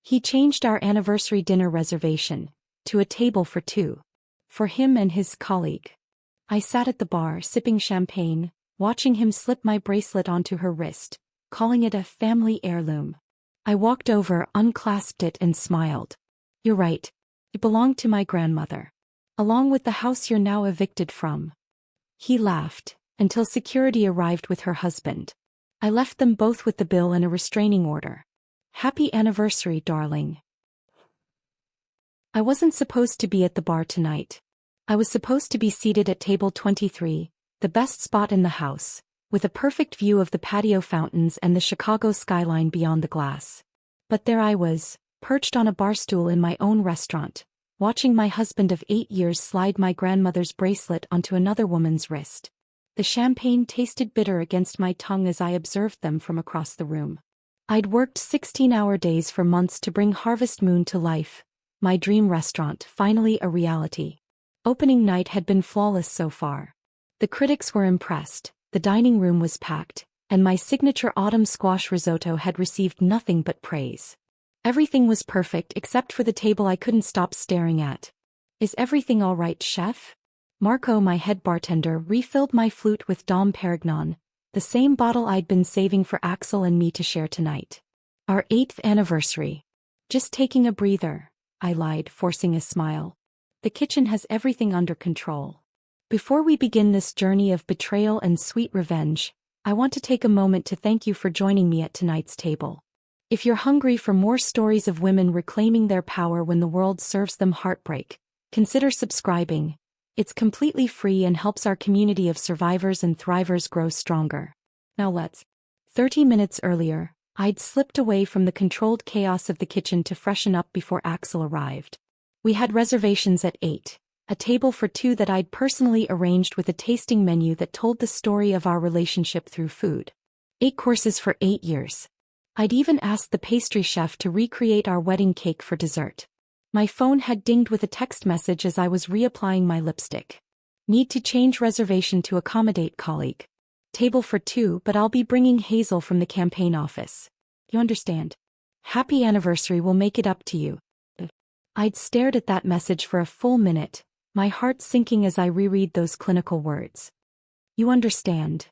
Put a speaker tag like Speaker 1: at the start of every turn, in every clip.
Speaker 1: He changed our anniversary dinner reservation to a table for two, for him and his colleague. I sat at the bar sipping champagne, watching him slip my bracelet onto her wrist, calling it a family heirloom. I walked over, unclasped it and smiled. "You're right. It belonged to my grandmother. Along with the house you're now evicted from." He laughed, until security arrived with her husband. I left them both with the bill and a restraining order. "Happy anniversary, darling." I wasn't supposed to be at the bar tonight. I was supposed to be seated at table 23, the best spot in the house, with a perfect view of the patio fountains and the Chicago skyline beyond the glass. But there I was, perched on a bar stool in my own restaurant, watching my husband of 8 years slide my grandmother's bracelet onto another woman's wrist. The champagne tasted bitter against my tongue as I observed them from across the room. I'd worked 16-hour days for months to bring Harvest Moon to life, my dream restaurant finally a reality. Opening night had been flawless so far. The critics were impressed, the dining room was packed, and my signature autumn squash risotto had received nothing but praise. Everything was perfect except for the table I couldn't stop staring at. "Is everything all right, chef?" Marco, my head bartender, refilled my flute with Dom Perignon, the same bottle I'd been saving for Axel and me to share tonight. "Our 8th anniversary. Just taking a breather," I lied, forcing a smile. "The kitchen has everything under control." Before we begin this journey of betrayal and sweet revenge, I want to take a moment to thank you for joining me at tonight's table. If you're hungry for more stories of women reclaiming their power when the world serves them heartbreak, consider subscribing. It's completely free and helps our community of survivors and thrivers grow stronger. Now let's. 30 minutes earlier, I'd slipped away from the controlled chaos of the kitchen to freshen up before Axel arrived. We had reservations at 8, a table for two that I'd personally arranged with a tasting menu that told the story of our relationship through food. 8 courses for 8 years. I'd even asked the pastry chef to recreate our wedding cake for dessert. My phone had dinged with a text message as I was reapplying my lipstick. "Need to change reservation to accommodate colleague. Table for two, but I'll be bringing Hazel from the campaign office. You understand? Happy anniversary, will make it up to you." I'd stared at that message for a full minute, my heart sinking as I reread those clinical words. "You understand."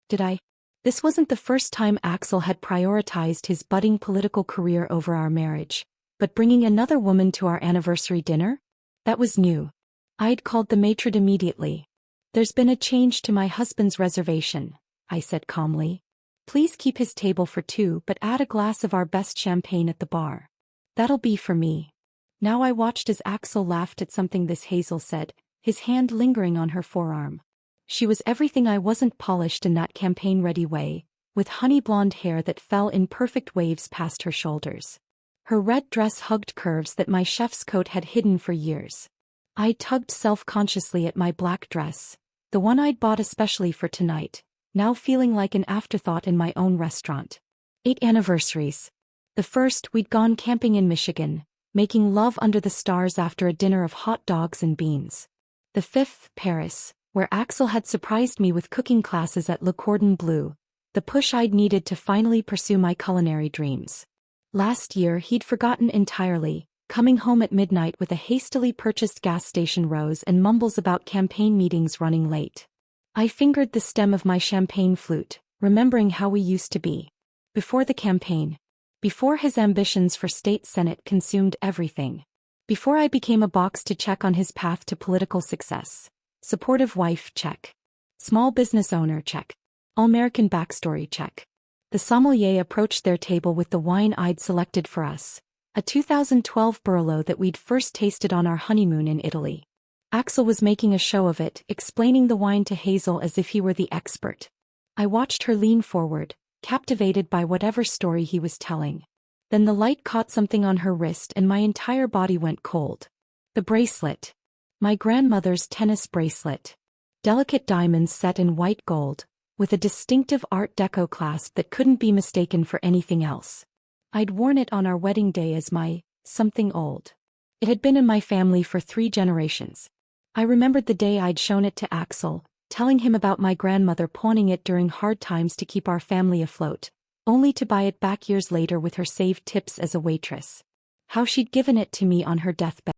Speaker 1: Did I? This wasn't the first time Axel had prioritized his budding political career over our marriage, but bringing another woman to our anniversary dinner? That was new. I'd called the maitre d' immediately. "There's been a change to my husband's reservation," I said calmly. "Please keep his table for two but add a glass of our best champagne at the bar. That'll be for me." Now I watched as Axel laughed at something Hazel said, his hand lingering on her forearm. She was everything I wasn't, polished in that campaign-ready way, with honey blonde hair that fell in perfect waves past her shoulders. Her red dress hugged curves that my chef's coat had hidden for years. I tugged self-consciously at my black dress, the one I'd bought especially for tonight, now feeling like an afterthought in my own restaurant. 8 anniversaries. The first, we'd gone camping in Michigan, making love under the stars after a dinner of hot dogs and beans. The 5th, Paris, where Axel had surprised me with cooking classes at Le Cordon Bleu, the push I'd needed to finally pursue my culinary dreams. Last year he'd forgotten entirely, coming home at midnight with a hastily purchased gas station rose and mumbles about campaign meetings running late. I fingered the stem of my champagne flute, remembering how we used to be. Before the campaign. Before his ambitions for state senate consumed everything. Before I became a box to check on his path to political success. Supportive wife, check. Small business owner, check. All-American backstory, check. The sommelier approached their table with the wine I'd selected for us, a 2012 Barolo that we'd first tasted on our honeymoon in Italy. Axel was making a show of it, explaining the wine to Hazel as if he were the expert. I watched her lean forward, captivated by whatever story he was telling. Then the light caught something on her wrist and my entire body went cold. The bracelet. My grandmother's tennis bracelet. Delicate diamonds set in white gold, with a distinctive Art Deco clasp that couldn't be mistaken for anything else. I'd worn it on our wedding day as my something old. It had been in my family for 3 generations. I remembered the day I'd shown it to Axel, telling him about my grandmother pawning it during hard times to keep our family afloat, only to buy it back years later with her saved tips as a waitress. How she'd given it to me on her deathbed.